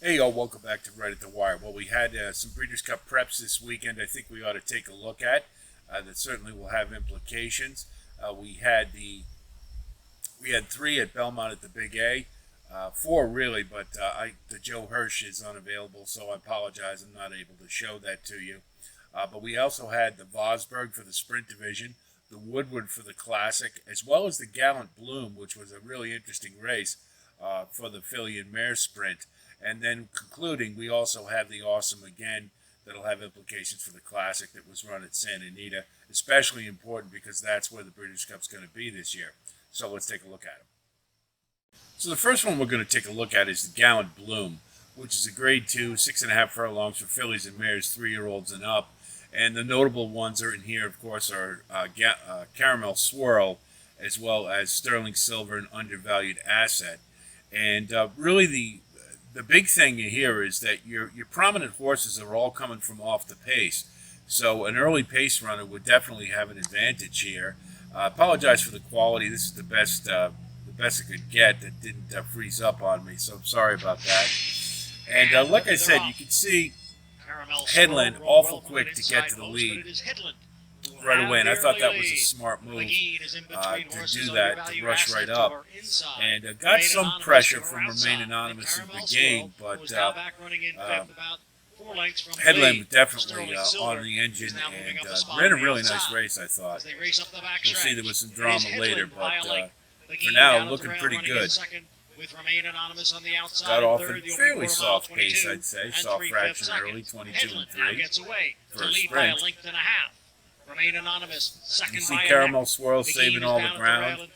Hey, y'all, welcome back to Right at the Wire. Well, we had some Breeders' Cup preps this weekend I think we ought to take a look at. That certainly will have implications. We had three at Belmont at the Big A. Four, really, but the Joe Hirsch is unavailable, so I apologize. I'm not able to show that to you. But we also had the Vosburgh for the Sprint Division, the Woodward for the Classic, as well as the Gallant Bloom, which was a really interesting race for the Filly and Mare Sprint. And then concluding, we also have the Awesome Again that'll have implications for the Classic that was run at Santa Anita, especially important because that's where the British Cup's going to be this year. So let's take a look at them. So the first one we're going to take a look at is the Gallant Bloom, which is a Grade 2, 6.5 furlongs for fillies and mares, 3-year-olds and up. And the notable ones are in here, of course, are Caramel Swirl, as well as Sterling Silver and Undervalued Asset. And really the big thing here is that your prominent horses are all coming from off the pace. So an early pace runner would definitely have an advantage here. I apologize for the quality. This is the best I could get that didn't freeze up on me, so I'm sorry about that. And like I said, you can see Headland awful quick to get to the lead right away, and I thought that was a smart move to do that, to rush right up. And got some pressure from Remain Anonymous and Begain, but Headland was definitely on the engine and ran a really nice race, I thought. We'll see there was some drama later, but for now, looking pretty good. Got off at a fairly soft pace, I'd say. Soft fraction early, 22 and 3 for a sprint. You see Caramel Swirl saving all the ground.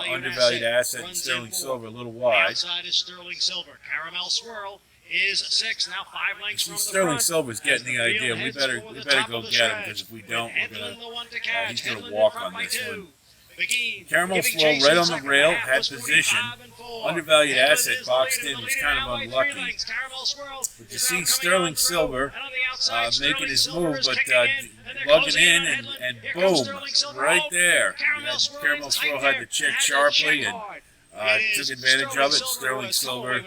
Undervalued Asset and Sterling Silver a little wide. Outside is Sterling Silver. Caramel Swirl is 6, now 5 lengths from the Sterling front. Silver's getting the idea. We better go get him, because if we don't, he's gonna walk on this one. Caramel Swirl right on the rail, had position. Undervalued Asset boxed in, was kind of unlucky. But you see Sterling Silver making his move, but lugging in, and boom, right there. Caramel Swirl had to check sharply and took advantage of it. Sterling Silver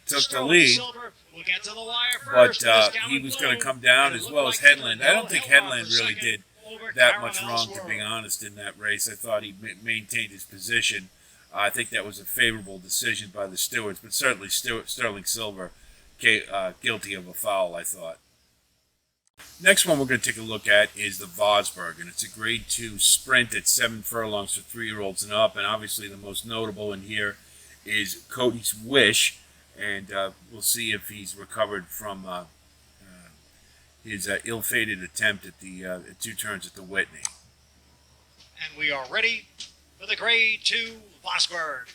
took the lead, but he was going to come down as well as Headland. I don't think Headland really did that much wrong, to be honest, in that race. I thought he maintained his position. I think that was a favorable decision by the stewards, but certainly Sterling Silver guilty of a foul, I thought. Next one we're going to take a look at is the Vosburgh, and it's a Grade 2 sprint at 7 furlongs for 3-year-olds and up, and obviously the most notable in here is Cody's Wish, and we'll see if he's recovered from his ill-fated attempt at the 2 turns at the Whitney. And we are ready for the Grade 2 Vosburgh.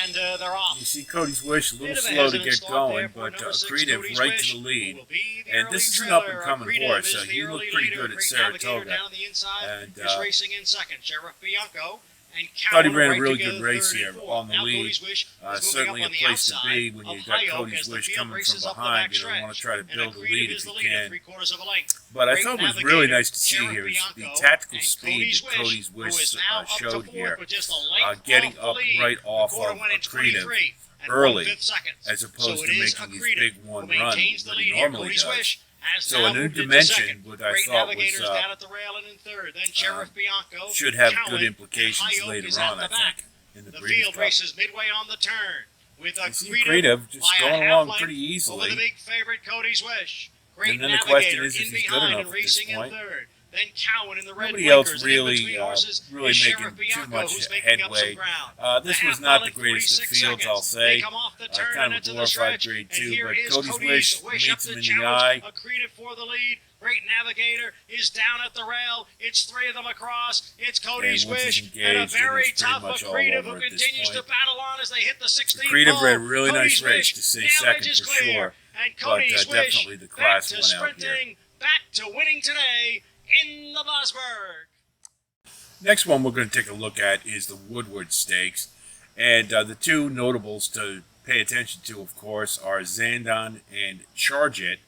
And they're off. You see Cody's Wish a little slow to get going, but Creative right to the lead. And this is an up-and-coming horse. He looked pretty good at Saratoga. And is racing in second. Sheriff Bianco. Thought he ran a really good race here on the lead. Certainly a place to be when you got Cody's Wish coming from behind. You don't want to try to build a lead if you can. But I thought it was really nice to see here is the tactical speed that Cody's Wish showed here, getting up right off of Creative early, as opposed to making his big one run that he normally does. So a new dimension, what I thought was should have good implications later on, I think, in the Breeders' Cup. Races midway on the turn with a Creative just going along pretty easily. The big favorite Cody's Wish. And then the question is if he's good enough at this point. Then Cowan in the red Nobody else blinkers, really making too much headway. This was not the greatest of fields, I'll say. Kind of a glorified Grade 2, but Cody's Wish meets him in the eye. For the lead. Great Navigator is down at the rail. It's 3 of them across. It's Cody's Wish and a very tough Accretive who continues to battle on as they hit the 16th hole. Accretive ran a really nice race to stay second for sure, but definitely the class went out here. Back to winning today in the Vosburgh. Next one we're going to take a look at is the Woodward Stakes, and the 2 notables to pay attention to, of course, are Zandon and Charge It.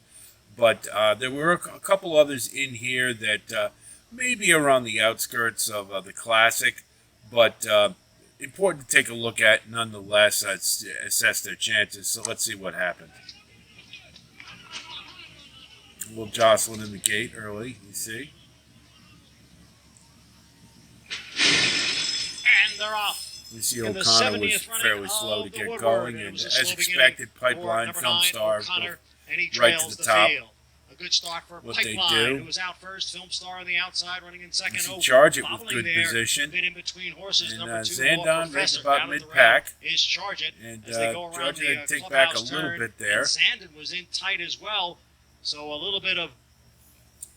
But there were a couple others in here that maybe are on the outskirts of the Classic, but important to take a look at, nonetheless, assess their chances. So let's see what happened. A little jostling in the gate early, you see. And they're off. You see O'Connor was fairly slow to get going, and as expected, Pipeline, Film Star, right to the top. A good start for What Pipeline, they do. who was out first. Film Star on the outside, running in second. You see Charge It with good position. Bit in between horses. And Number 2, Zandon right about mid-pack. Is Charge It. And as they go around Charge It the had to take back a little turn, bit there. And Zandon was in tight as well. So a little bit of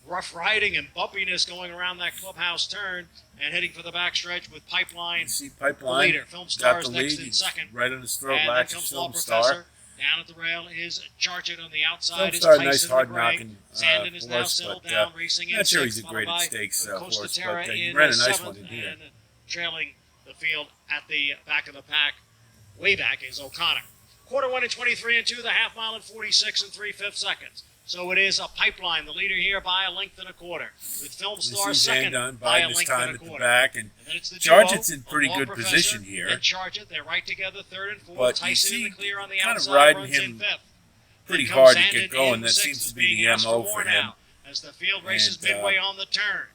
rough riding and bumpiness going around that clubhouse turn and heading for the backstretch with Pipeline. You see Pipeline leader. Film Star got the is lead. next in second. Right on his throat, and latches then comes Film Professor. Star. Down at the rail is Charge It on the outside. Film Is Star, Tyson nice hard-knocking Zandon is now horse, settled but down, racing in not sure sixth, he's a followed great at by stakes Costa horse, Terra but he in ran a nice seventh, one in here. and trailing the field at the back of the pack, way back, is O'Connor. Quarter 1 in 23 and 2, the half mile in 46 and 3/5 seconds. So it is a Pipeline, the leader here by a length and a quarter, with Film Star second by a length and a quarter. Back, and then it's the Charge duo It's in pretty of good Professor position here. And Charge It, they're right together, third and fourth. But Tyson you in see, the clear on the kind of outside, riding runs in him fifth. pretty Then hard comes to get Zandon going. in That sixth, seems is to be being the asked MO more for him. now, as the field races And, midway on the turn.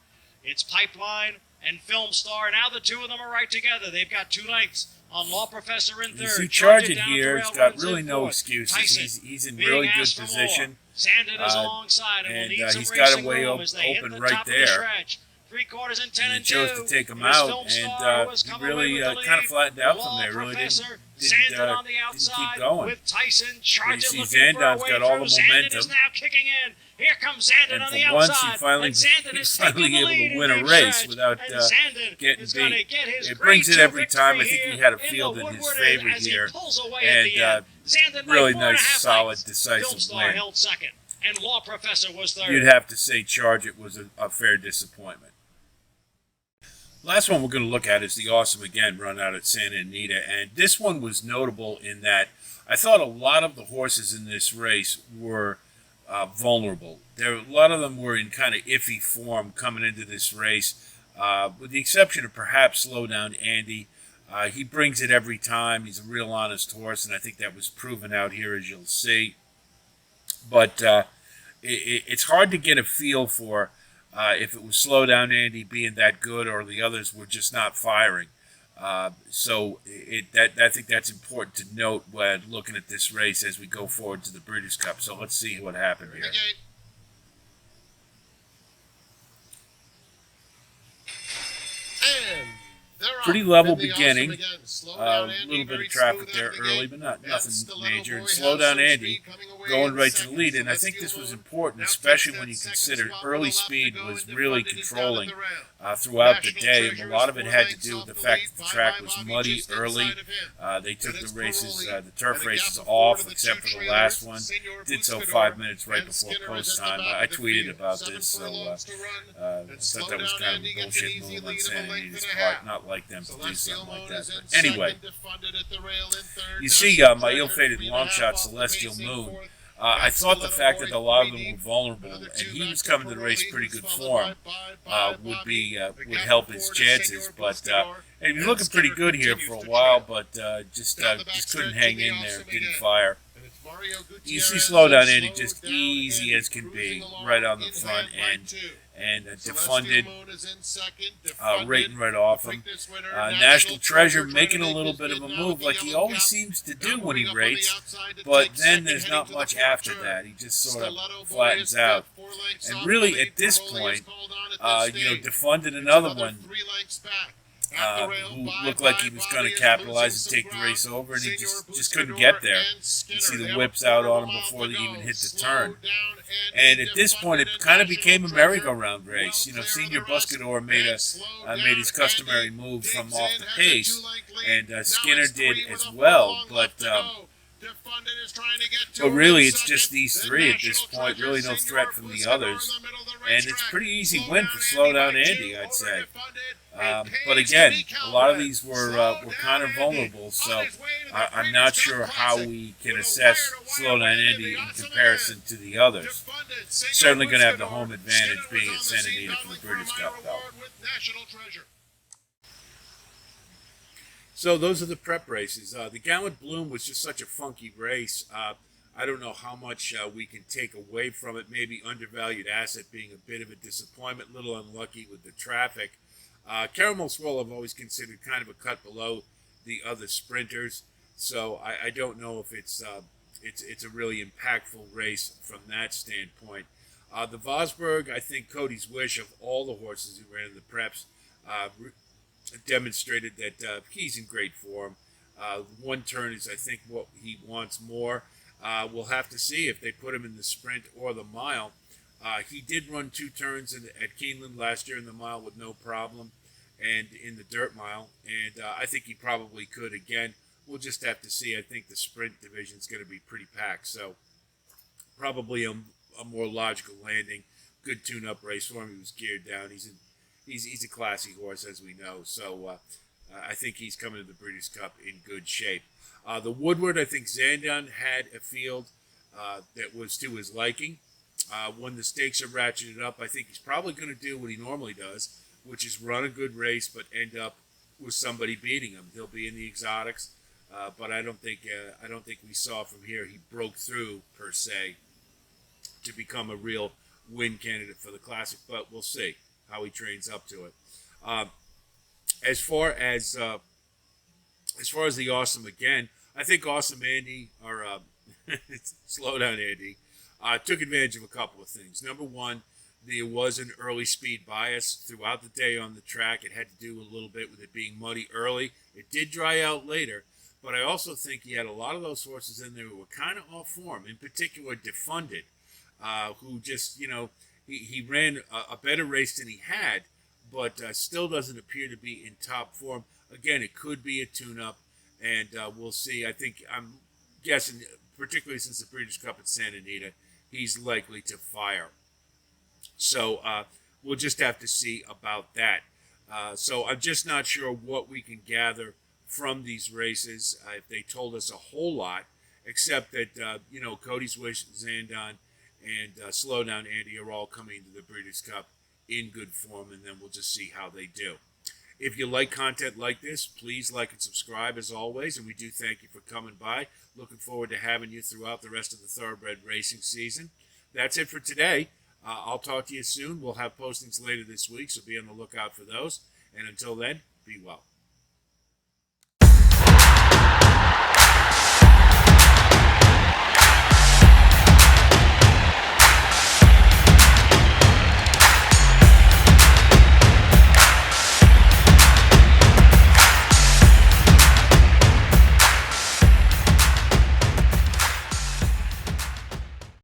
It's Pipeline and Film Star. Now the two of them are right together. They've got 2 lengths on Law Professor in third. You see Charge It down here. the He's rail, got runs really in no fourth. excuses. Tyson He's in being really good asked for more. position. Zandon is alongside and will and need some he's got racing a way room as they hit open the right top of the there. stretch. 3/4 and 10 And and he chose 2. to take him It was out, Film and Star who has he come really away with the kind of lead. flattened out Law from there. Really Professor, didn't Zandon on the keep outside going. with Tyson. Charge It see looking for a Zandon's way got all through. the Zandon momentum. is now kicking in. Here comes Zandon And on for the once, outside. he finally and Zandon is taking the able lead to win in a deep race stretch. without And Zandon getting is gonna beat. get his It brings grade it two every time. I victory think he here had a in field the in his Woodward favor as here. He pulls away at the And end. Zandon by really 4.5 nice, solid, lengths. decisive Film Star win. held second, and Law Professor was third. You'd have to say Charge It was a fair disappointment. Last one we're going to look at is the Awesome Again run out at Santa Anita, and this one was notable in that I thought a lot of the horses in this race were vulnerable. A lot of them were in kind of iffy form coming into this race, with the exception of perhaps Slow Down Andy. He brings it every time. He's a real honest horse, and I think that was proven out here, as you'll see. But it's hard to get a feel for if it was Slow Down Andy being that good or the others were just not firing. So I think that's important to note when looking at this race as we go forward to the Breeders' Cup. So let's see what happened here. Pretty level beginning. A little bit of traffic there early, but nothing major. And Slow Down Andy going right to the lead. And I think this was important, especially when you consider early speed was really controlling throughout the day. And a lot of it had to do with the fact that the track was muddy early. They took the races, the turf races off, except for the last one. Did so 5 minutes right before post time. I tweeted about this, so I thought that was kind of a bullshit move on Santa Anita's part. Not like them to do something like that. But anyway, you see my ill-fated long shot, Celestial Moon. I thought the fact that a lot of them were vulnerable, and he was coming to the race pretty good form, would help his chances. But and he was looking pretty good here for a while, but just couldn't hang in there, didn't fire. You see Slow Down Andy just easy as can be, right on the front end, and defunded, rating right off him. National Treasure making a little bit of a move like he always seems to do when he rates, but then there's not much after that. He just sort of flattens out. And really, at this point, defunded another one who looked like he was going to capitalize and take the race over, and he just couldn't get there. You see the whips out on him before they even hit the turn. And at this point, it kind of became a merry-go-round race. Senior Buscador made his customary move from off the pace, and Skinner did as well, but really, it's just these three at this point. Really no threat from the others. And it's a pretty easy win for Slow Down Andy, I'd say. But again, a lot of these were kind of vulnerable, so I'm not sure how we can assess Slow Down Andy in comparison to the others. Certainly going to have the home advantage being at Santa Anita for the Breeders' Cup, though. So those are the prep races. The Gallant Bloom was just such a funky race. I don't know how much we can take away from it. Maybe undervalued asset being a bit of a disappointment, a little unlucky with the traffic. Caramel Swirl I've always considered kind of a cut below the other sprinters, so I don't know if it's a really impactful race from that standpoint. The Vosburgh, I think Cody's Wish of all the horses who ran in the preps demonstrated that he's in great form. One turn is, I think, what he wants more. We'll have to see if they put him in the sprint or the mile. He did run 2 turns at Keeneland last year in the mile with no problem, and in the dirt mile, and I think he probably could again. We'll just have to see. I think the sprint division is going to be pretty packed, so probably a more logical landing. Good tune-up race for him. He was geared down. He's a classy horse, as we know, so I think he's coming to the Breeders' Cup in good shape. The Woodward, I think Zandon had a field that was to his liking. When the stakes are ratcheted up, I think he's probably going to do what he normally does, which is run a good race but end up with somebody beating him. He'll be in the exotics, but I don't think we saw from here he broke through per se to become a real win candidate for the Classic. But we'll see how he trains up to it. As far as the Awesome Again, I think Awesome Andy or slow down Andy. Took advantage of a couple of things. Number one, there was an early speed bias throughout the day on the track. It had to do a little bit with it being muddy early. It did dry out later, but I also think he had a lot of those horses in there who were kind of off form, in particular Defunded, who just, he ran a better race than he had, but still doesn't appear to be in top form. Again, it could be a tune-up, and we'll see. I'm guessing, particularly since the Breeders' Cup at Santa Anita, he's likely to fire. So we'll just have to see about that. So I'm just not sure what we can gather from these races. If they told us a whole lot, except that, Cody's Wish, Zandon, and Slow Down Andy are all coming to the Breeders' Cup in good form, and then we'll just see how they do. If you like content like this, please like and subscribe as always, and we do thank you for coming by. Looking forward to having you throughout the rest of the Thoroughbred racing season. That's it for today. I'll talk to you soon. We'll have postings later this week, so be on the lookout for those. And until then, be well.